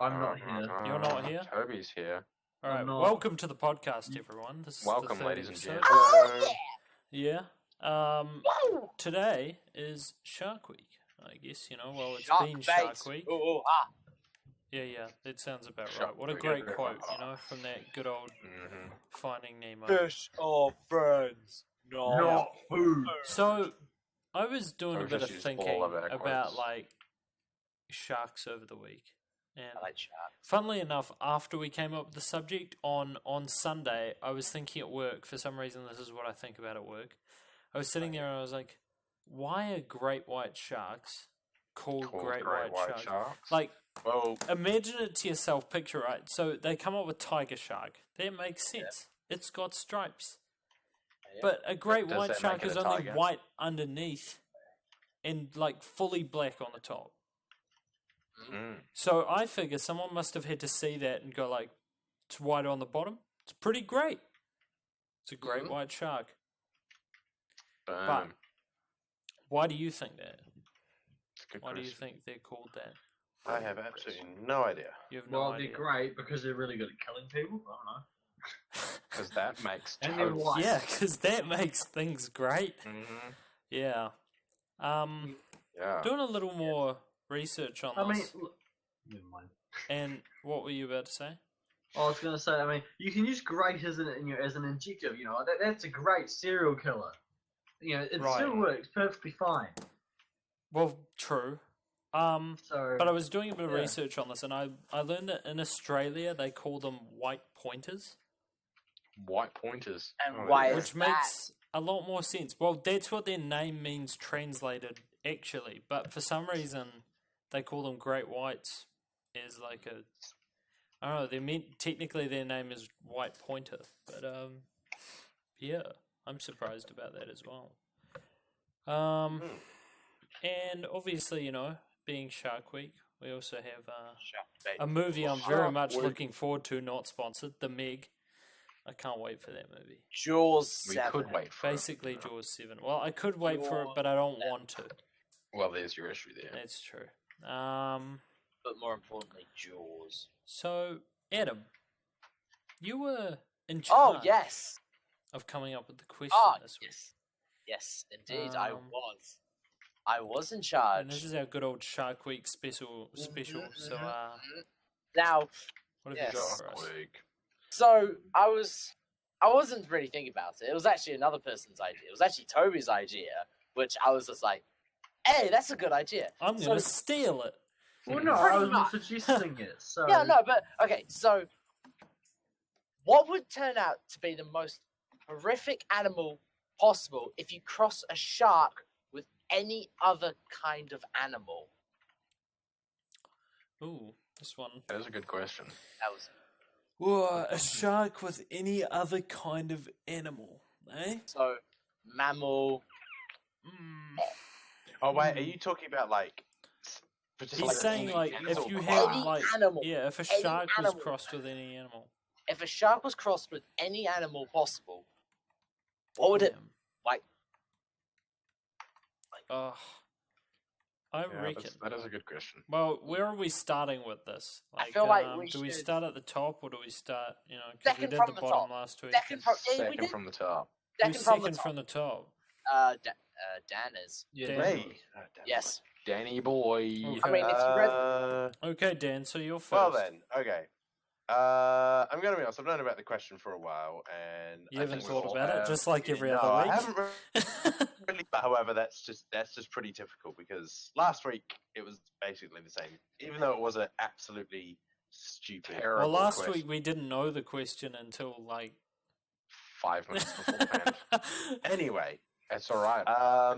I'm not here. You're not here? Toby's here. All right, I'm not. welcome to the podcast, everyone. This is Welcome, the third ladies and episode. gentlemen. Yeah. Today is Shark Week. I guess it's been Shark Week. Ooh, Yeah, that sounds about Shark right. What a Week. great quote, from that good old Mm-hmm. Finding Nemo. Fish are friends. Not food. So, I was doing I a was bit of just using thinking all of our about quotes. sharks over the week, and I like sharks. funnily enough, after we came up with the subject on Sunday, I was thinking at work. For some reason, this is what I think about at work. I was sitting there and I was like, "Why are great white sharks called great white sharks?" Like, Well, imagine it to yourself. Picture right. So they come up with tiger shark. That makes sense. It's got stripes. Yeah. But a great Does white that shark make it is a only tiger? white underneath, and fully black on the top. mm, So I figure someone must have had to see that and go it's white on the bottom. It's pretty great. It's a great white shark. boom. But why do you think that? It's a good Why do you question. think they're called that? I have absolutely no idea. You have no Well, idea. they're great because they're really good at killing people. I don't know. Because that makes And they're total white. Yeah, because that makes things great. Mm-hmm. Yeah. Yeah. Doing a little more research on I mean, this. look, never mind. And what were you about to say? I was gonna say, I mean, you can use great as an adjective. That's a great serial killer. It Right. still works perfectly fine. Well, true. So, But I was doing a bit of Yeah. research on this, and I learned that in Australia they call them white pointers, White pointers. And Oh, why yeah. is which makes a lot more sense. Well, that's what their name means translated, actually. But for some reason, they call them great whites as I don't know. They meant technically their name is white pointer, but yeah, I'm surprised about that as well. And obviously, being Shark Week, we also have a movie I'm very Shark much Week. looking forward to, not sponsored, The Meg. I can't wait for that movie. Jaws We 7. could wait for Basically, it. Jaws 7. Well, I could wait for it, Jaws but I don't want to. Well, there's your issue there. That's true. But more importantly, Jaws. So, Adam, you were in Oh, charge yes. of coming up with the question Oh, this week. yes. Yes, indeed, I Um, was. I was in And charge. this is our good old Shark Week special. So, Now, what have Yes. you got for Shark us? Week. so I wasn't really thinking about it. It was actually another person's idea. It was actually Toby's idea, which I was just like, hey, that's a good idea. I'm So- going to steal it. well, no, Pretty I was much. suggesting it. So, Yeah, no, but okay, so what would turn out to be the most horrific animal possible if you cross a shark with any other kind of animal? Ooh, this one. That is a good question. That was Whoa, a shark with any other kind of animal, eh? so mammal. Mm. Oh, wait, are you talking about, just He's saying, any if animal? you Any have, animal. yeah, if a Any shark was animal. crossed with any animal. If a shark was crossed with any animal possible, what would it Damn. like? Ugh. I Yeah, reckon. that is a good question. Well, where are we starting with this? I feel like we do we should- start at the top or do we start, because we Second did from the the bottom top. last week? Second from we Second did from the top. Who's second from the second top. from the top? Dan is. yeah, Dan. definitely. Me. Oh, damn. Yes. Danny boy. Okay. I mean, if you read, Okay, Dan, so you're first. Well then, okay. I'm gonna be honest. I've known about the question for a while, and You I haven't think we thought all about it, have. just like every No, other I week. haven't really. But however, that's just pretty typical because last week it was basically the same, even though it was an absolutely stupid. Well, terrible last question week we didn't know the question until 5 minutes beforehand. Anyway, it's all right.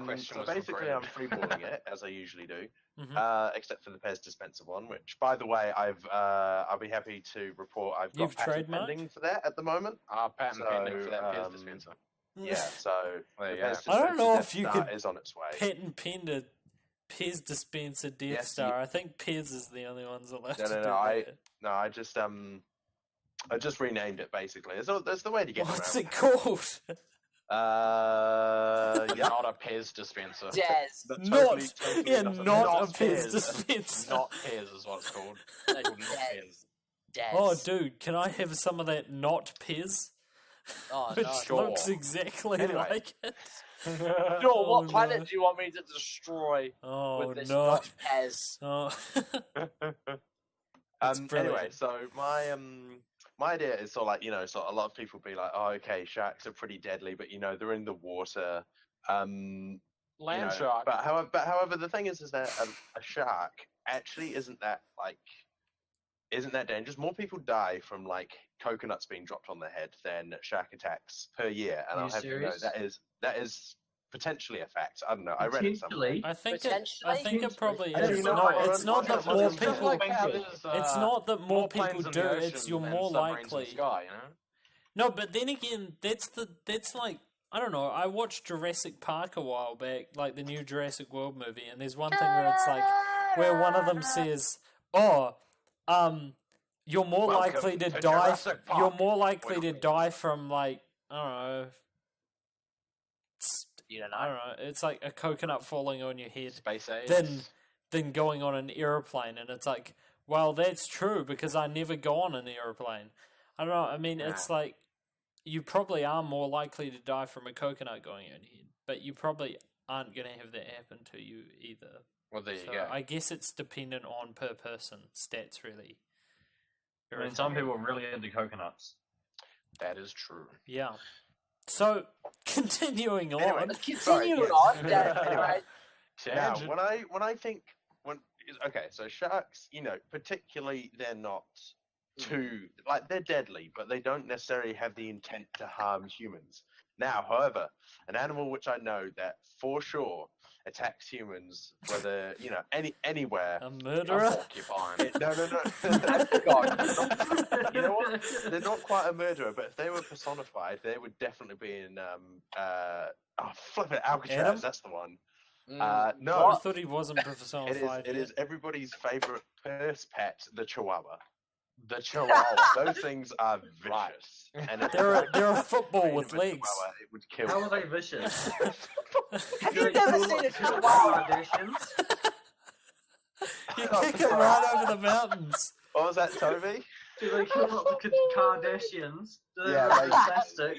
question So was basically, I'm recorded. freeballing it as I usually do. Mhm. Except for the Pez dispenser one, which, by the way, I'll be happy to report I've got You've patent trademarked? pending for that at the moment. Patent So, pending for that Pez um, dispenser. Yeah, so There the you go. Pez I don't know dispenser if you Death could Star is on its way. Patent penned a Pez dispenser Death Yes, Star. I think Pez is the only ones allowed No, to no, do no, that. No, I just renamed it basically. That's the way to get What's around. it called? Yeah. Not a Pez dispenser. Des. But Not, totally yeah, nothing. not a Pez. Pez dispenser. Not Pez is what it's called. No, It's called not Des. Pez. Des. Oh, dude, can I have some of that not Pez? Oh, Which no. Sure. looks exactly Anyway. like it. Sure, Oh, what planet no. do you want me to destroy Oh, with this no. not Pez? Oh. That's Anyway, brilliant. so my idea is sort of like, sort of a lot of people be like, oh, okay, sharks are pretty deadly, but they're in the water. Land you know, shark. But however, the thing is that a shark actually isn't that dangerous. More people die from like coconuts being dropped on their head than shark attacks per year, and Are I'll you have you know serious? that is potentially a fact. I don't know. I read it somewhere. Potentially. I think Potentially? it probably Potentially. is. No, No, no, it's no, not no, that no, more no, Just people. like how there's, It's not that more people planes in do. the It's ocean you're than more submarines in the likely. sky, you know? No, but then again, that's like I don't know. I watched Jurassic Park a while back, like the new Jurassic World movie, and there's one thing where it's like where one of them says, "Oh, you're more Welcome likely to to die. Jurassic You're Park. more likely to Welcome. die from like I don't know. You don't I know. don't know. It's like a coconut falling on your head Space age. than going on an aeroplane, and it's like, well, that's true because I never go on an aeroplane. I don't know. I mean, it's like you probably are more likely to die from a coconut going on your head, but you probably aren't going to have that happen to you either. Well, there you So go. I guess it's dependent on per person stats, really. I mean, some people are really into coconuts. That is true. Yeah. So continuing on. Anyway, Continuing yes. on, that, Anyway. right? Now, Tangent. when I think okay, so sharks, particularly they're not too like they're deadly, but they don't necessarily have the intent to harm humans. Now, however, an animal which I know that for sure attacks humans, whether anywhere. A A murderer? porcupine. No. God. You know what? They're not quite a murderer, but if they were personified, they would definitely be in flip it, Alcatraz. Adam? That's the one. Mm, No, I thought he wasn't personified. it yet. is everybody's favorite purse pet, the Chihuahua. The Chihuahua. Those things are vicious. And if They're a football trained with a legs. Chihuahua, it would kill. How are they vicious? Have Do you they never kill seen a the chihuahua? Kardashians? You kick it right over the mountains. What was that, Toby? Do they kill the Kardashians? Do they Yeah, rip they- plastic?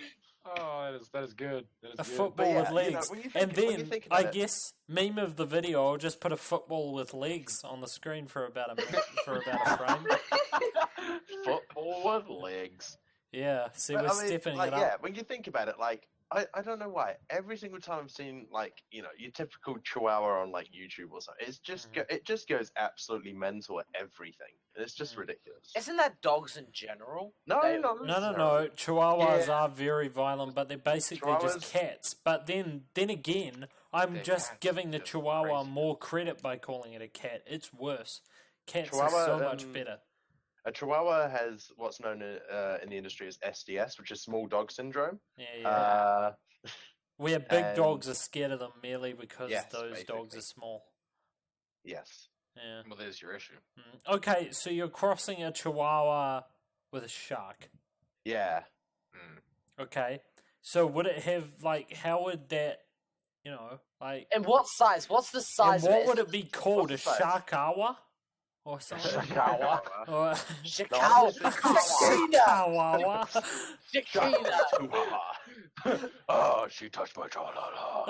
Oh, that is good. That is A good. football yeah, with legs. when you And think- when you then, think I about it- guess, meme of the video, I'll just put a football with legs on the screen for about a minute, for about a frame. Football with legs. Yeah, see, But, we're I mean, stepping like, it up. yeah, when you think about it, like, I don't know why. Every single time I've seen, like, your typical Chihuahua on, like, YouTube or something, it's just it just goes absolutely mental at everything. It's just ridiculous. Isn't that dogs in general? No, They- not No, no, necessarily. no. Chihuahuas Yeah. are very violent, but they're basically just Chihuahuas- cats. But then again, I'm They're just cats, giving the just Chihuahua crazy. more credit by calling it a cat. It's worse. Cats Chihuahua, are so much um, better. A Chihuahua has what's known in the industry as SDS, which is small dog syndrome. Yeah, yeah. Where big and- dogs are scared of them merely because Yes, those dogs basically. are small. Yes. Yeah. Well, there's your issue. Okay, so you're crossing a Chihuahua with a shark. Yeah. Okay. So would it have like how would that like And what size? What's the and size of what it? would it be called? A What's the size? sharkawa? Or something? Chihuahua. Or Chihuahua. Chihuahua? Chiquita. Chihuahua. Oh, she touched my tra-la-la.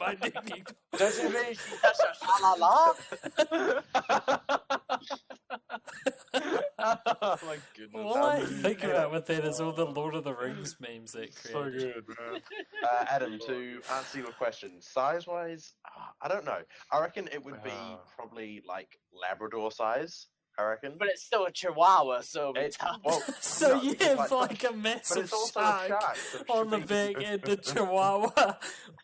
My dick. Does it mean she has a shalala? Oh my goodness. All I think about with that is all the Lord of the Rings memes that created. good, man. Adam, to answer your question, size-wise, I don't know. I reckon it would be probably like Labrador size. I reckon. But it's still a chihuahua, so it'll be It's- tough. well, So no, you it's have like- like a but massive it's also a shark shark. So it on should the be- back and the chihuahua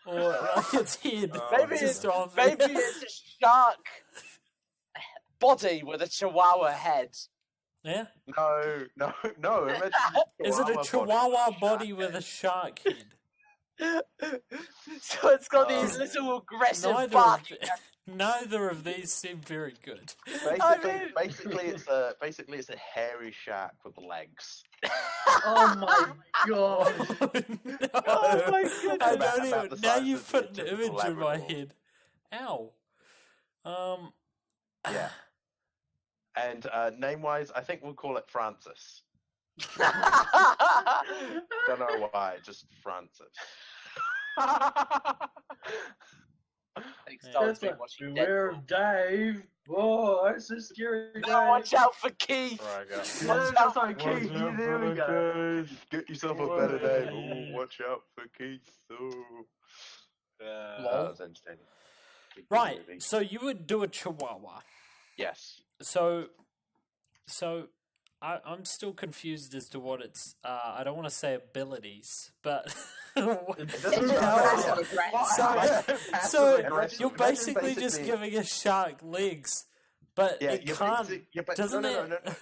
or like its head. Maybe just it's, on maybe there. it's a shark body with a chihuahua head. Yeah. No. Imagine Is it a body chihuahua with body shark with head. a shark head? So it's got these Oh. little aggressive Neither of barking. the- Neither of these seem very good. Basically, it's a hairy shark with legs. Oh my god. No. Oh my I goodness. don't About even. the Now size you've of put the an typical image in my Labrador. head. Ow. Yeah. And name-wise, I think we'll call it Francis. Don't know why, just Francis. Thanks, Yeah. Dog's That's been like, watching beware Deadpool. of Dave. Whoa, that's so scary. Now Dave. watch out for Keith. Right, go. No, no, sorry, Keith. Yeah, there we go. Get yourself a better name. Ooh, watch out for Keith. Ooh. Lol. That was entertaining. Big Right. movie. So you would do a Chihuahua. Yes. So I'm still confused as to what its I don't want to say abilities, but This It's is just how- passive aggressive. so aggressive. you're Imagine basically just giving a shark legs, but Yeah, it you're can't. basic- yeah, but doesn't no, it? no.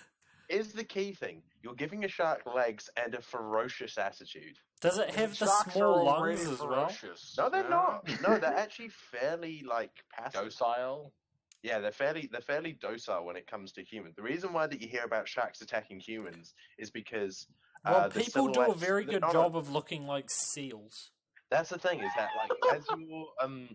Is the key thing. You're giving a shark legs and a ferocious attitude. Does it have the Sharks small are lungs already as well? ferocious, No, they're yeah. not. No, they're actually fairly passive. Docile. Yeah, they're fairly docile when it comes to humans. The reason why that you hear about sharks attacking humans is because Well, the people do a silhouettes- very the- good no, no, job of looking like seals. That's the thing, is that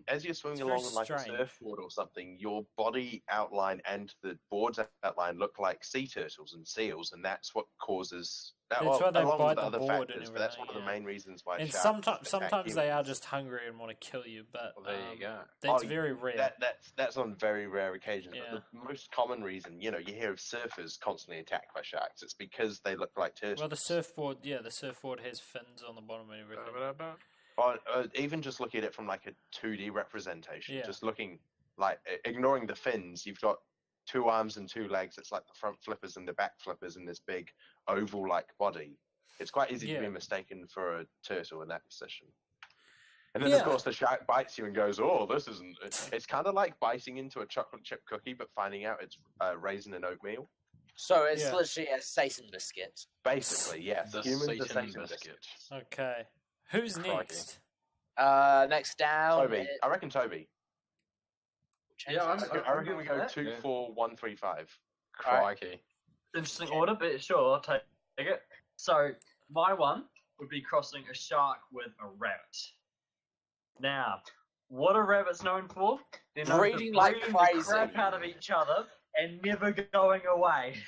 as you're swimming It's very along on like a strange. surfboard or something, your body outline and the board's outline look like sea turtles and seals, and that's what causes that. That's why they along bite with the other board and factors, but that's one of the everything, main reasons why. And sharks sometimes attack they are humans. just hungry and want to kill you, but Well, there you go. that's Oh, very rare. That's on very rare occasions. Yeah. But the most common reason, you hear of surfers constantly attacked by sharks. It's because they look like turtles. Well, the surfboard has fins on the bottom and everything. Or even just looking at it from like a 2D representation, Yeah. just looking ignoring the fins, you've got 2 arms and 2 legs. It's like the front flippers and the back flippers in this big oval-like body. It's quite easy to Yeah. be mistaken for a turtle in that position. And then, Yeah. of course, the shark bites you and goes, "Oh, this isn't." It's kind of like biting into a chocolate chip cookie, but finding out it's raisin and oatmeal. So it's Yeah. literally a Satan biscuit. Basically, yes. The Humans are Satan Satan biscuit. biscuits. Okay, who's Crikey. next? Next down. Toby, I reckon Toby. Yeah, I reckon we good go with that. 2, Yeah. 4, 1, 3, 5. Crikey. Interesting order, but sure, I'll take it. So my one would be crossing a shark with a rabbit. Now, what are rabbits known for? They're known for Breeding like breeding crazy. the crap out of each other and never going away.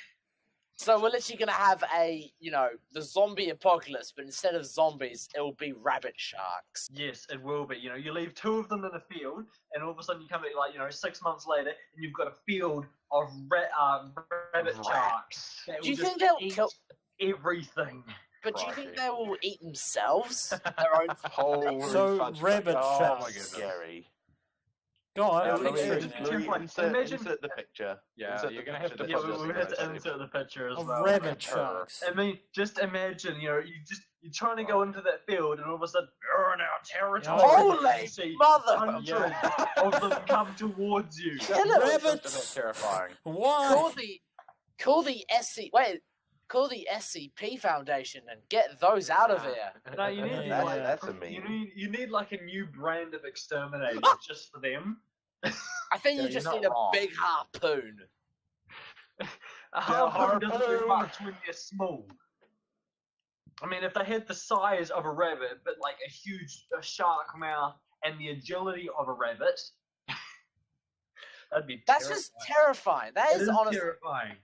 So we're literally gonna have the zombie apocalypse, but instead of zombies, it will be rabbit sharks. Yes, it will be. You leave 2 of them in a field, and all of a sudden you come back, 6 months later, and you've got a field of rabbit sharks. that Do you will think just they'll eat kill? everything? But do you think Crikey. they will eat themselves? Their own. Holy So, fudge rabbit cake. Oh sharks. my goodness. Scary. Go on, Yeah, I'm let me picturing just that. pretend- Louis, Imagine- insert the picture. Yeah, Insert you're the gonna have picture to Yeah, put put this we in had the to video. insert the picture as Of well. rabbit Sure. sharks. I mean, just imagine, you're trying to go into that field, and all of a sudden, you're in our territory. Holy and you see mother! hundreds of them come towards you. Kill it. Rabbits. Terrifying. Why? Call the SCP Foundation and get those out of here. No, you need Yeah. like That's a meme. you need like a new brand of exterminators just for them. I think Yeah, you just you're need not a wrong. big harpoon. A harpoon doesn't do harpoon. much when they're small. I mean, if they had the size of a rabbit, but like a shark mouth and the agility of a rabbit, that'd be That's just terrifying. That It is is honestly. terrifying.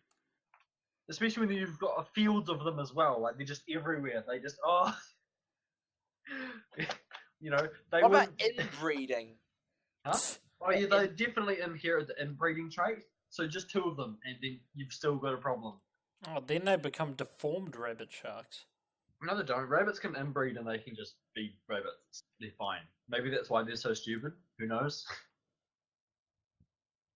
Especially when you've got fields of them as well. Like, they're just everywhere. They just, they What would. about inbreeding? Huh? Oh, yeah, they definitely inherit the inbreeding trait. So just 2 of them, and then you've still got a problem. Oh, then they become deformed rabbit sharks. No, they don't. Rabbits can inbreed and they can just be rabbits. They're fine. Maybe that's why they're so stupid. Who knows?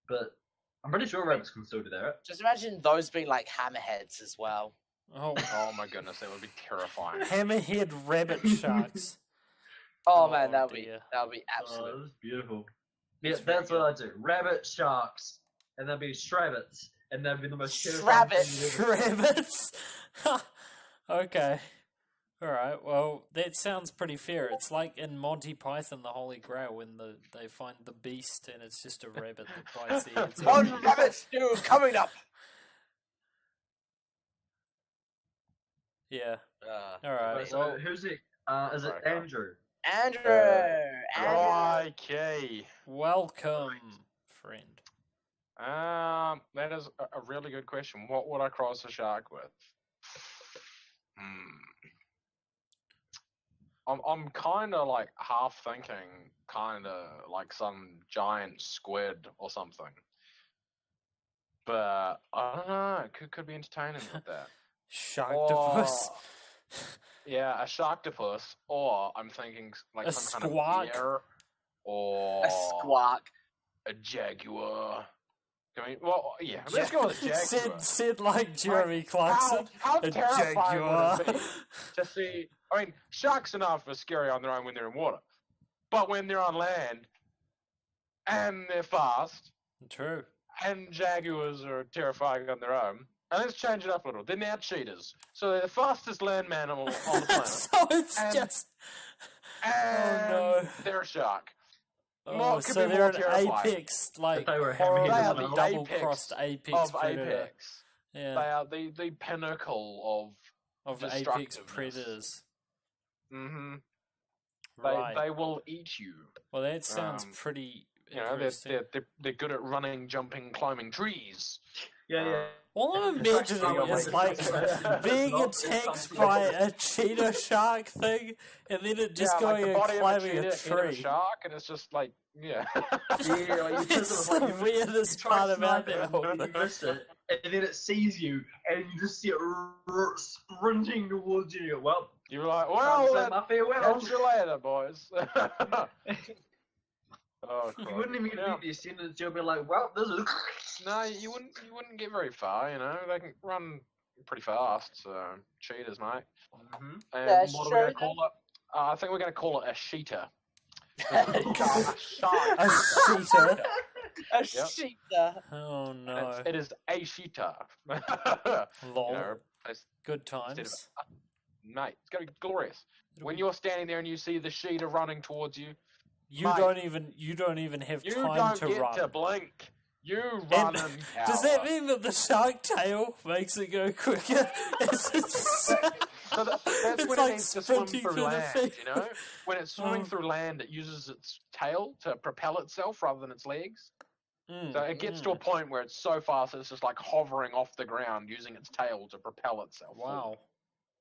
But I'm pretty sure rabbits can still do that. Just imagine those being like hammerheads as well. Oh, Oh my goodness, that would be terrifying. hammerhead rabbit sharks. Oh, Oh, man, that would dear. be Oh, absolute. that's beautiful. Yeah, That's very that's what I do. Rabbit sharks, and there'll be strabbits, and they'll be the most Strabbit. terrifying thing you've ever seen. Rabbits. Okay. All right. Well, that sounds pretty fair. It's like in Monty Python, the Holy Grail, when they find the beast and it's just a rabbit that bites the heads off. One rabbit stew coming up. Yeah. Uh, All right. So Well, who's it? Is it Okay. Andrew? Andrew. Crikey. welcome, friend. That is a really good question. What would I cross a shark with? I'm kind of like half thinking, kind of like some giant squid or something. But I don't know. It could be entertaining with that. Sharktopus. Yeah, a sharktopus, or I'm thinking like A some kind squawk. of bear, or A squawk. a jaguar. I mean, well, yeah, let's go with a jaguar. Said like Jeremy Clarkson. How A terrifying jaguar. would it be to see? I mean, sharks enough are scary on their own when they're in water, but when they're on land and they're fast, True. and jaguars are terrifying on their own. And let's change it up a little. They're now cheetahs, so they're the fastest land mammal on the planet. So it's And- just. And no. they're a shark. Oh, What could so be they're more an terrifying? apex, like they were horrible, hammerheads They are the double apex crossed apex Of predator. apex. Yeah. They are the pinnacle Of apex destructiveness. predators. of. Mm-hmm. Right. They will eat you. Well, that sounds um, pretty You know, interesting. they're good at running, jumping, climbing trees. Yeah, yeah. All I'm It's like imagining something is like- like being Not attacked something by like- a cheetah shark thing, and then it just yeah, going like the and body climbing of a a cheetah, head of a tree. shark, and it's just like, yeah. Yeah, like you It's like the you weirdest try part to about snipe it that and whole you thing. miss it, and then it sees you, and you just see it sprinting towards you. Well, You're like, time well, to say my farewell. catch you later, boys. Oh, You wouldn't even yeah. read the sentence. You'll be like, well, this is. No, you wouldn't get very far. You know, they can run pretty fast. So cheetahs, mate. Mhm. And That's what are we gonna true. call it? I think we're gonna call it a sheeta. A Shark. A cheetah. A Yep. cheetah. Oh no. It is a sheeta. Lol. You know, it's- Good instead of- times. mate, it's gonna be glorious. It'll When be- you're standing there and you see the cheetah running towards you, you mate, don't even have you time don't to get run. to blink. You run and Does that cower. mean that the shark tail makes it go quicker? So that's It's when like it needs to swim sprinting through through the land, field. you know? When it's swimming Oh. through land, it uses its tail to propel itself rather than its legs. So it gets to a point where it's so fast that it's just like hovering off the ground using its tail to propel itself. forward. Wow.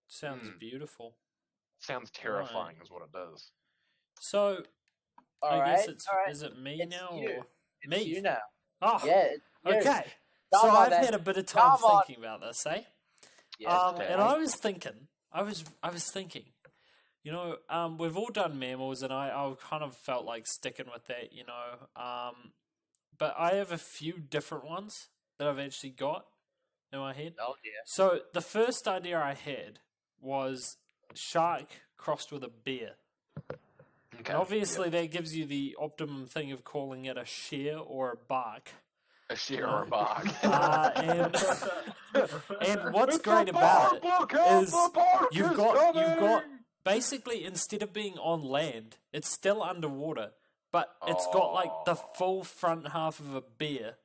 Sounds Mm. beautiful. Sounds terrifying is what it does. So All I right. guess it's all right. is it me It's now you. or It's me? you now. Oh Yeah. it's you. okay. Come So on, I've then. had a bit of time Come on. thinking about this, eh? Yes, okay. And I was thinking, I was thinking, you know, we've all done mammals, and I kind of felt like sticking with that, you know. But I have a few different ones that I've actually got in my head. Oh dear. So the first idea I had was shark crossed with a bear. Okay. And obviously, that gives you the optimum thing of calling it a shear or a bark. A sheer or a bark. And what's great about it is you've got basically, instead of being on land, it's still underwater, but it's got like the full front half of a bear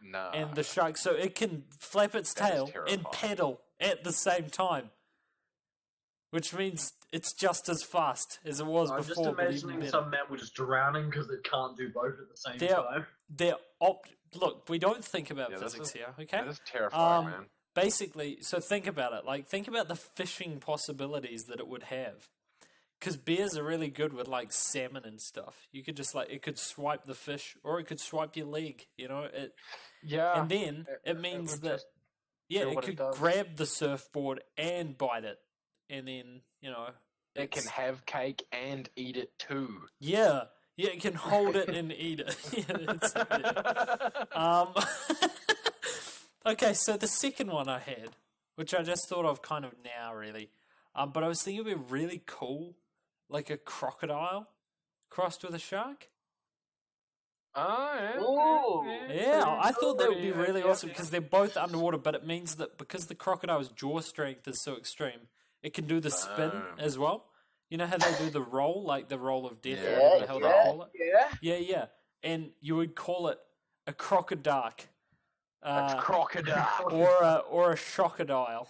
No. and the shark, so it can flap its That is tail and terrifying. paddle at the same time, which means it's just as fast as it was I'm just before, but even imagining better. some man just drowning because it can't do both at the same They're- time. Look, we don't think about Yeah, this physics is- here, okay? That is terrifying, Um, man. Basically, so think about it. Like, think about the fishing possibilities that it would have. Because bears are really good with, like, salmon and stuff. You could just, like, it could swipe the fish, or it could swipe your leg, you know? Yeah. And then it means would that, just yeah, do it what it could does. grab the surfboard and bite it. And then, you know. It can it's- have cake and eat it too. Yeah. Yeah, it can hold it and eat it. Okay, so the second one I had, which I just thought of kind of now, really, but I was thinking it'd be really cool, like a crocodile crossed with a shark. Oh, yeah. Ooh. Yeah, I thought that would be pretty- really yeah, awesome yeah. because they're both underwater, but it means that because the crocodile's jaw strength is so extreme, It can do the spin as well. You know how they do the roll, like the roll of death, or Yeah, whatever the hell they call it? Yeah. Yeah. And you would call it a crocodile. That's crocodile. Or a shockadile.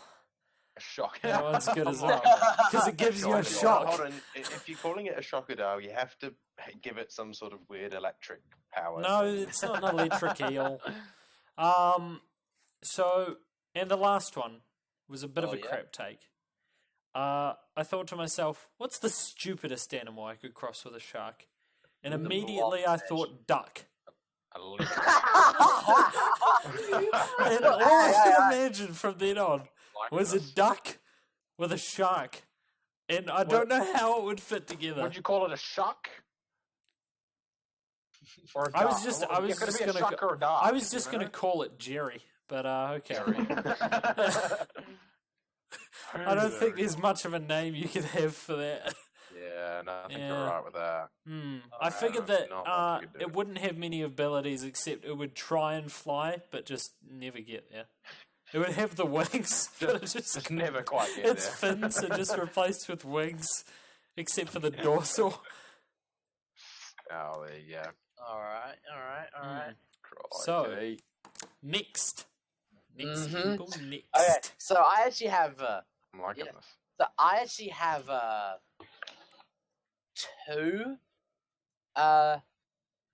Shock. That one's good as well. Because it gives you a shock. Hold on. If you're calling it a crocodile, you have to give it some sort of weird electric power. No, thing. it's not an electric eel. So, and the last one was a bit of Oh, a yeah? crap take. I thought to myself, what's the stupidest animal I could cross with a shark? And The immediately I blobfish. thought duck. A leech. And all I could imagine from then on was a duck with a shark. And I don't know how it would fit together. Would you call it a shuck? Or a I was duck? just- Well, I was it could just be a gonna shuck or a duck, I was just you going to know? call it Jerry, but okay. I Jerry. don't think there's much of a name you could have for that. Yeah, no, I think Yeah. you're right with that. I figured that not much you could do. it wouldn't have many abilities except it would try and fly, but just never get there. It would have the wings, but it Just never quite get its there. fins are just replaced with wings, except for the dorsal. Oh, there you go. All right. So- Crikey. Next. Next, Mhm. people, next. Okay, so I actually have I'm liking Yeah. this.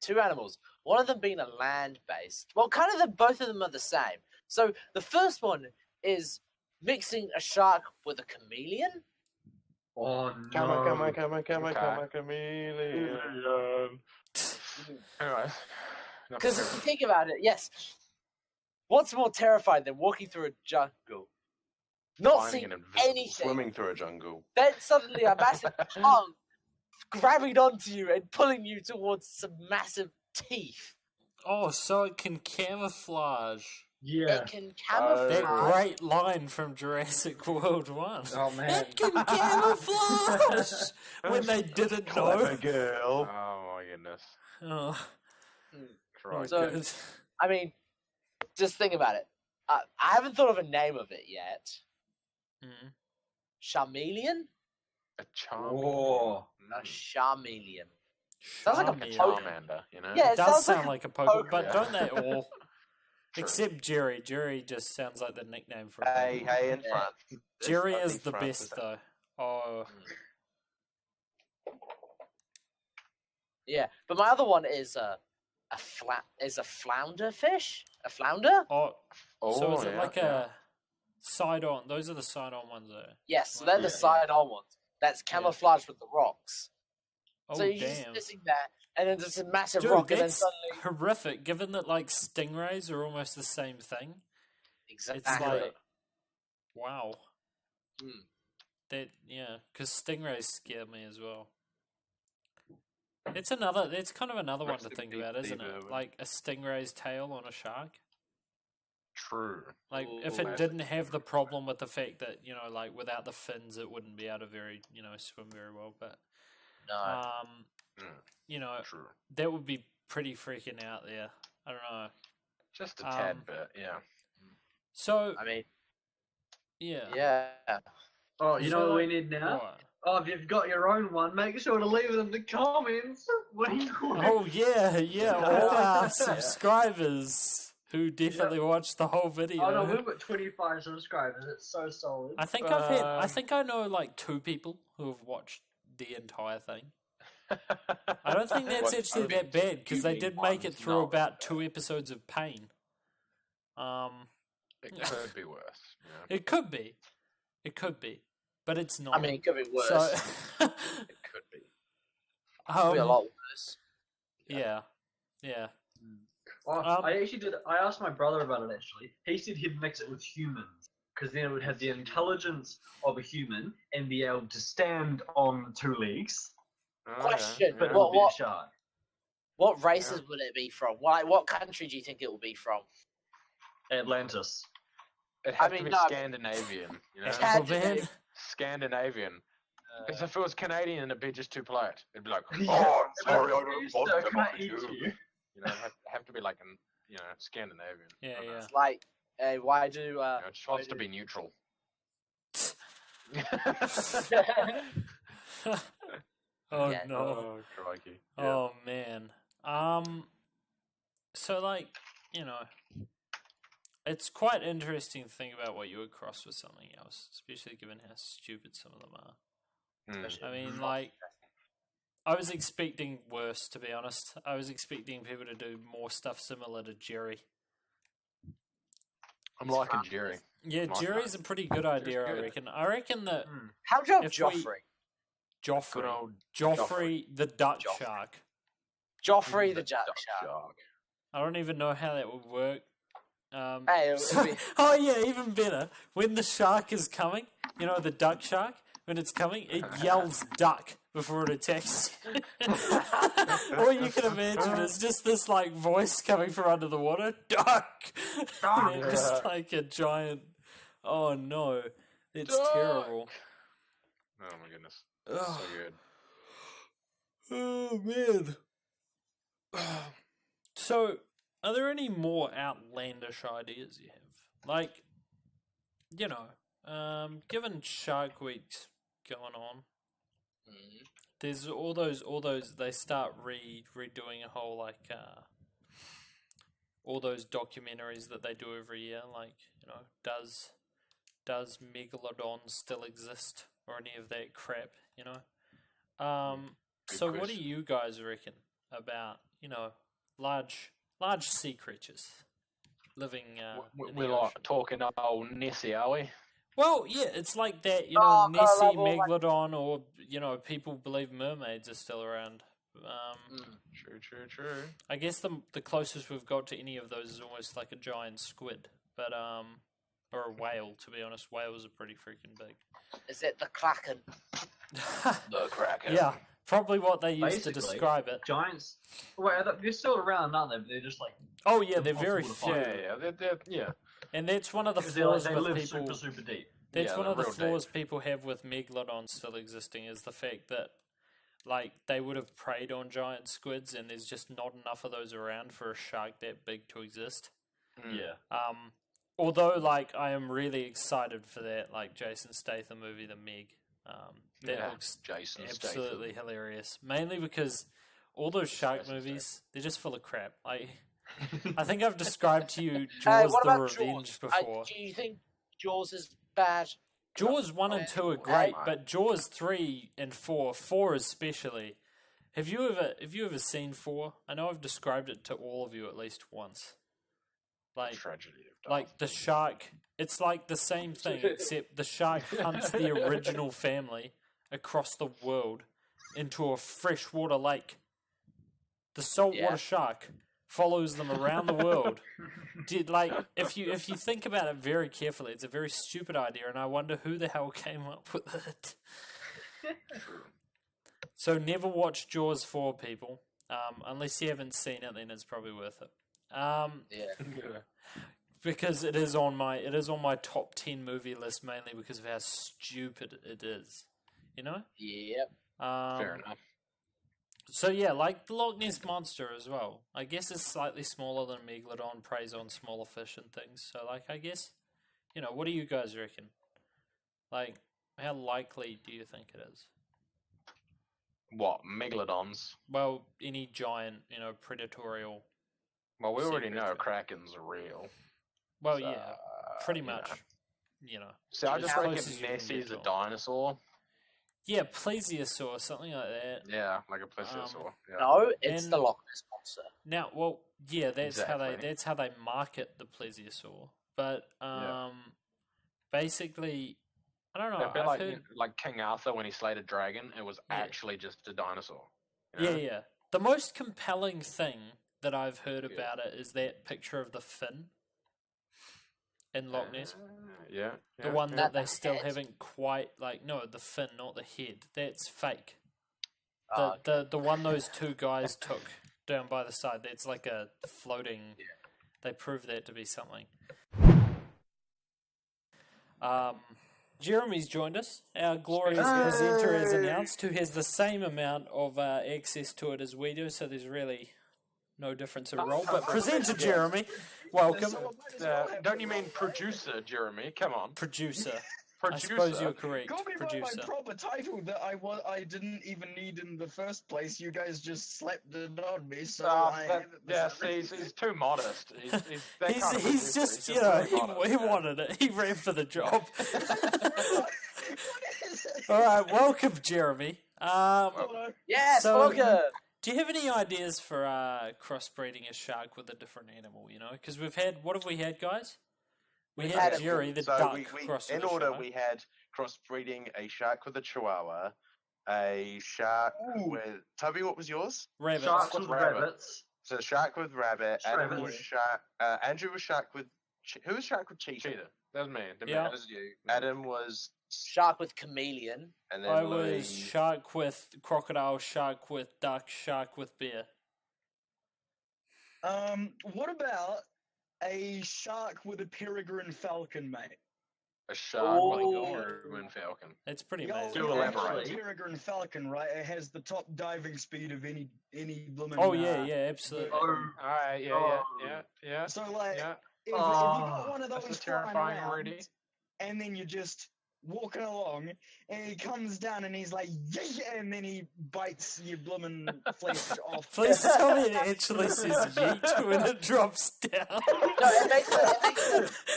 two animals. One of them being a land-based. Well, kind of both of them are the same. So the first one is mixing a shark with a chameleon. Oh Come no. Okay. chameleon. Anyway. Because if you think about it, yes, what's more terrifying than walking through a jungle, not Finding seeing an invisible anything, Swimming through a jungle. then suddenly a massive tongue grabbing onto you and pulling you towards some massive teeth. Oh, so it can camouflage. Yeah. It can That camouflage. great line from Jurassic World 1. Oh man. It can camouflage! When they didn't Clever know. girl. Oh my goodness. Oh, Crikey. So- good. I mean, just think about it. I haven't thought of a name of it yet. Mm. Chameleon? A charm. Oh. A chameleon. Sounds like a Charmeleon. Charmander, you know? Yeah, It it does sounds sound like like a Pokemon, Pokemon. but don't they all? True. Except Jerry. Jerry just sounds like the nickname for a Hey, Pokemon. hey, in Yeah. front. Jerry I is think the France best, though. Oh, Yeah, but my other one is a flounder fish. A flounder? oh. Oh, So is it yeah, like yeah. a side-on? Those are the side-on ones, though. Yes, so they're the Yeah. side-on ones. That's camouflaged with the rocks. Oh, So you're just damn. missing that, and then there's a massive Dude, rock, and then that's suddenly horrific, given that, like, stingrays are almost the same thing. exactly. It's like, wow. Mm. That, yeah, because stingrays scare me as well. It's kind of another one Rest to in think peace, about, isn't Steve it? Irwin. Like a stingray's tail on a shark. True. Like, if Ooh. it didn't have the problem with the fact that, like, without the fins, it wouldn't be able to swim very well. But, No. True. that would be pretty freaking out there. I don't know. Just a tad Um, bit, yeah. So, I mean, yeah. yeah. Oh, you Is know there, what we like- need now? What? Oh, if you've got your own one, make sure to leave it in the comments. What do you call it? Oh, yeah, all our subscribers who definitely watched the whole video. Oh no, we've got 25 subscribers. It's so solid. I think I think I know like 2 people who have watched the entire thing. I don't think that's What, actually you that bad because they mean did make it one's through not about that 2 episodes of pain. It could be worse. Yeah. It could be, but it's not. I mean, it could be worse. so It could be. it could be a lot worse. yeah. Oh, Um, I actually did. I asked my brother about it. Actually, he said he'd mix it with humans because then it would have the intelligence of a human and be able to stand on 2 legs, Oh, Question, but yeah. it would be What- a shark. What races would it be from? What country do you think it will be from? Atlantis. It'd have I to mean, be no, Scandinavian. You know? Had Oh, to man. be. Scandinavian. Because if it was Canadian, it'd be just too polite. It'd be like, Yeah. oh, sorry, I So don't can want them I on eat you. you? You know, have to be like an, Scandinavian. Yeah, I don't know. yeah. It's like, why do You know, it just wants to be neutral. Oh Yeah. no. Oh, crikey. Yeah. Oh man. So like, you know, it's quite interesting to think about what you would cross with something else, especially given how stupid some of them are. Mm. I mean, like, I was expecting worse, to be honest. I was expecting people to do more stuff similar to Jerry. I'm liking Jerry. Yeah, Nice Jerry's a pretty good idea, I good. reckon. I reckon that Hmm. How do you have If we- Joffrey? Good Joffrey, old Joffrey the duck Joffrey. shark. Joffrey the duck Jack Shark. shark. I don't even know how that would work. Hey, it'll be- Oh yeah, even better. When the shark is coming, you know the duck shark. When it's coming, it yells "duck" before it attacks you. All you can imagine is just this like voice coming from under the water, "Duck!" And then just like a giant. Oh no, it's Duck! terrible. Oh my goodness. Ugh. So good. Oh man. So, are there any more outlandish ideas you have? Like, you know, given Shark Week's going on, Mhm. there's all those. They start redoing a whole like all those documentaries that they do every year. Like, you know, does Megalodon still exist or any of that crap? You know. Good So what do question. you guys reckon about, you know, large sea creatures living in We're the like ocean? talking old Nessie, are we? Well, yeah, it's like that, you know, Oh, Nessie, God, like- Megalodon, or, you know, people believe mermaids are still around. True. I guess the closest we've got to any of those is almost like a giant squid, but or a whale. To be honest, whales are pretty freaking big. Is it the Kraken? The Kraken. Yeah, probably what they used to Basically, describe it. Giants. Wait, they're still around, aren't they? But they're just like. Oh yeah, they're very impossible to few, find. Yeah. and that's one of the Because they're like, flaws they with live people. super deep. That's Yeah, one they're of the real flaws deep. people have with Megalodon still existing is the fact that, like, they would have preyed on giant squids, and there's just not enough of those around for a shark that big to exist. Mm. Yeah. Although, like, I am really excited for that, like, Jason Statham movie, The Meg. That Yeah, looks Jason absolutely Statham. hilarious. Mainly because all those shark Jason movies, they're just full of crap. Like, I think I've described to you Hey, Jaws what the about Revenge Jaws? before. Do you think Jaws is bad? Jaws 1 and 2 are great, but Jaws 3 and 4 especially. Have you ever seen 4? I know I've described it to all of you at least once. Like Tragedy of Darth like the shark, it's like the same thing except the shark hunts the original family across the world into a freshwater lake. The saltwater Yeah. shark follows them around the world. Like if you think about it very carefully, it's a very stupid idea, and I wonder who the hell came up with it. So never watch Jaws 4, people. Unless you haven't seen it, then it's probably worth it. Yeah. Yeah. Because it is on my top 10 movie list, mainly because of how stupid it is. You know. Yep. Fair enough. So yeah, like the Loch Ness Monster as well. I guess it's slightly smaller than Megalodon, preys on smaller fish and things. So like, I guess, you know, what do you guys reckon? Like, how likely do you think it is? What, Megalodons? Well, any giant, you know, predatorial. Well, we already know Secret. Krakens are real. Well, So, yeah, pretty you much. know. You know. So I As just close reckon as you can Nessie get is to a 'em. dinosaur. Yeah, plesiosaur, something like that. Yeah, like a plesiosaur. Yeah. No, it's And- the Loch Ness Monster. Now, well, yeah, that's Exactly. how they market the plesiosaur. But basically, I don't know. A bit I've like, heard, like King Arthur when he slayed a dragon, it was Yeah. actually just a dinosaur. you yeah, know? yeah. The most compelling thing that I've heard Yeah. about it is that picture of the fin in Loch Ness. Yeah. The yeah, one yeah. that they The still head? haven't quite no, the fin, not the head. That's fake. Ah, The one those two guys took down by the side. That's like a floating. They proved that to be something. Jeremy's joined us. Our glorious presenter has announced, who has the same amount of access to it as we do. So there's really no difference in role. But presenter Jeremy, welcome. Don't you mean producer, Jeremy? Come on. Producer. producer. suppose you're correct, Call me by producer. my proper title that I didn't even need in the first place. You guys just slapped it on me, so I have it. for Yeah, some see, reason. He's too modest. He's that He's, kind of he's producer. just, He's you know, really modest, he man. wanted it. He ran for the job. What is it? All right, welcome, Jeremy. Hello. Yes, So- welcome. Do you have any ideas for crossbreeding a shark with a different animal? You know, because what have we had, guys? We We've had had Jerry the So duck we cross in with a order shark. we had crossbreeding a shark with a chihuahua, a shark Ooh. with Toby. What was yours? Rabbits. Sharks with Rabbit. rabbits. So shark with rabbit. Adam Rabbit. was shark. Andrew was shark with. Who was shark with cheetah? Cheetah. That's me. Yeah. That was you. Adam was. Shark with chameleon. And then I Louis. was shark with crocodile, shark with duck, shark with bear. What about a shark with a peregrine falcon, mate? A shark with Oh. a peregrine falcon. It's pretty The old- amazing. Do the old elaborate. Peregrine falcon, right? It has the top diving speed of any blooming. Oh yeah, yeah, absolutely. Oh, Alright, yeah. So like, Yeah. if you got Oh, one of that's those a flying terrifying around, already. and then you're just walking along, and he comes down and he's like, yeah, and then he bites your blooming flesh off. Please tell me it actually says yeet when it drops down. No, it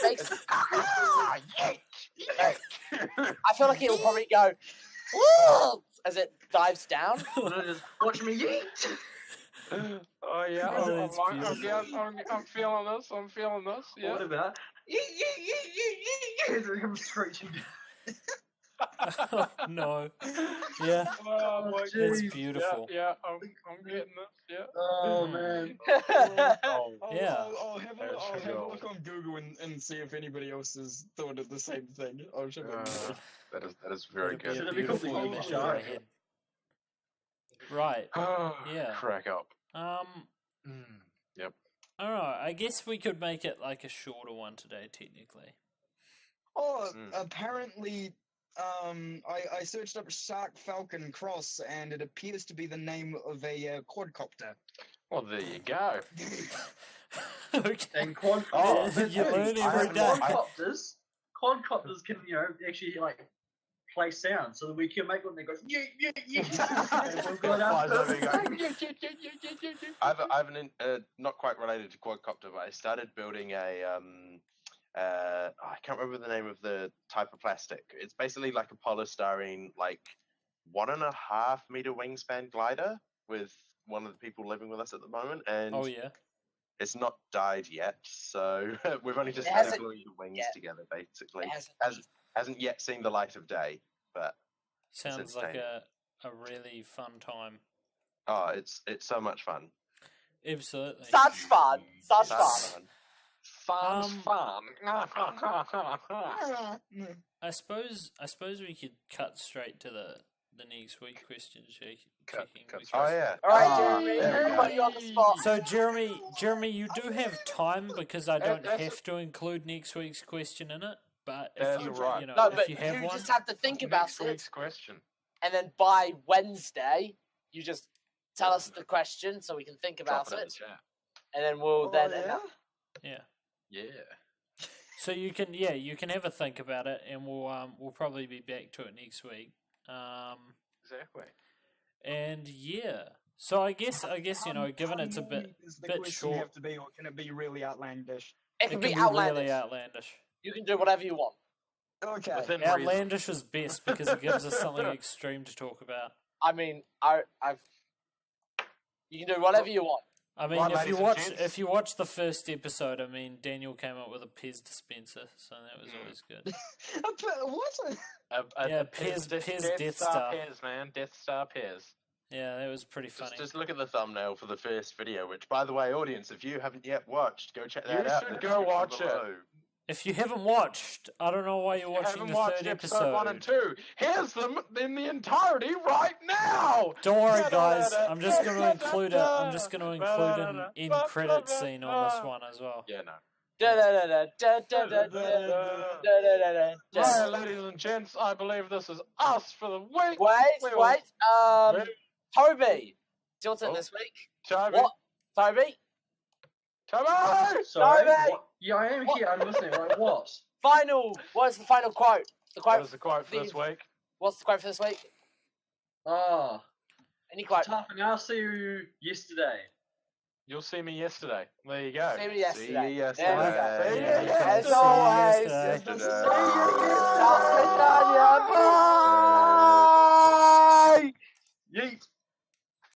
makes Ah, yeet, yeet. I feel like it will probably go "Whoa," as it dives down. just watch me eat. Oh yeah, Oh, that's I'm feeling this. I'm feeling this. What Yeah. about I'm screeching. Oh, no. Yeah, Oh my it's Jeez. beautiful. Yeah, I'm getting this. Yeah. Oh man. I'll Yeah. have That's a cool. look on Google and see if anybody else has thought of the same thing. I'll show you. That is very It'd be a Should good. it be called the beautiful Yeet image in Shark? my head. Right. Yeah. Crack up. Yep. I don't know. I guess we could make it like a shorter one today, technically. Oh, Mm. apparently, I searched up Shark Falcon Cross, and it appears to be the name of a quadcopter. Well, there you go. Okay. And quad. Oh, but you hey, learn every day. Quadcopters can actually like play sound, so that we can make one that goes yeah. And we've got our Flies over first you thing. I've not quite related to quadcopter, but I started building a I can't remember the name of the type of plastic. It's basically like a polystyrene, like 1.5 meter wingspan glider with one of the people living with us at the moment, and Oh yeah. it's not died yet, so we've only just It started hasn't gluing the wings yet. together, basically. It hasn't- Hasn't yet seen the light of day, but Sounds like insane. a really fun time. oh, it's so much fun. Absolutely. Such fun. Such Such fun. Fun's Um, fun. I suppose we could cut straight to the next week question, checking. Cut which Oh was- yeah. All right, Ah, Jeremy, there we we'll go. put you on the spot. So Jeremy, you do have time because I don't that's- have to include next week's question in it. But That's if you, right. you know, No, if but you have one, just have to think about Next it, week's question. and then by Wednesday, you just tell us the question so we can think Drop about it in the it, chat. and then we'll then. yeah. Yeah. So you can have a think about it, and we'll probably be back to it next week. Exactly. And yeah, so I guess you know, given it's a bit question short, have to be, or can it be really outlandish? It it can can be be outlandish. really outlandish. You can do whatever you want. Okay. Within reason. Outlandish is best because it gives us something extreme to talk about. I mean, I've. You can do whatever you want. I mean, Right, if you ladies and watch gents. the first episode, I mean, Daniel came up with a Pez dispenser, so that was always good. What? Yeah, Pez Death Star. Pez, man. Death Star Pez. Yeah, that was pretty funny. Just look at the thumbnail for the first video, which, by the way, audience, if you haven't yet watched, go check that You out. should in the go description watch it. below. If you haven't watched, I don't know why you're You watching haven't the watched third episode 1 and episode. 2. Here's them in the entirety right now. Don't worry, guys. I'm just going to include it. I'm just going to include an end credit scene on this one as well. Yeah, no. Right, ladies and gents, I believe this is us for the week. Wait. Toby, it's your turn Oh. this week. Toby. What? Toby, Toby! Sorry. Toby! What? Yeah, I am What? here. I'm listening. Like what? what's the final quote The What quote. is the quote for this the- week? What's the quote for this week? Oh, Any quote? tough, and I'll see you yesterday. You'll see me yesterday. There you go. See me See yesterday. you There we yesterday. go. Yeah, See you you can As see you always, yesterday. Yesterday. Bye. Yeet.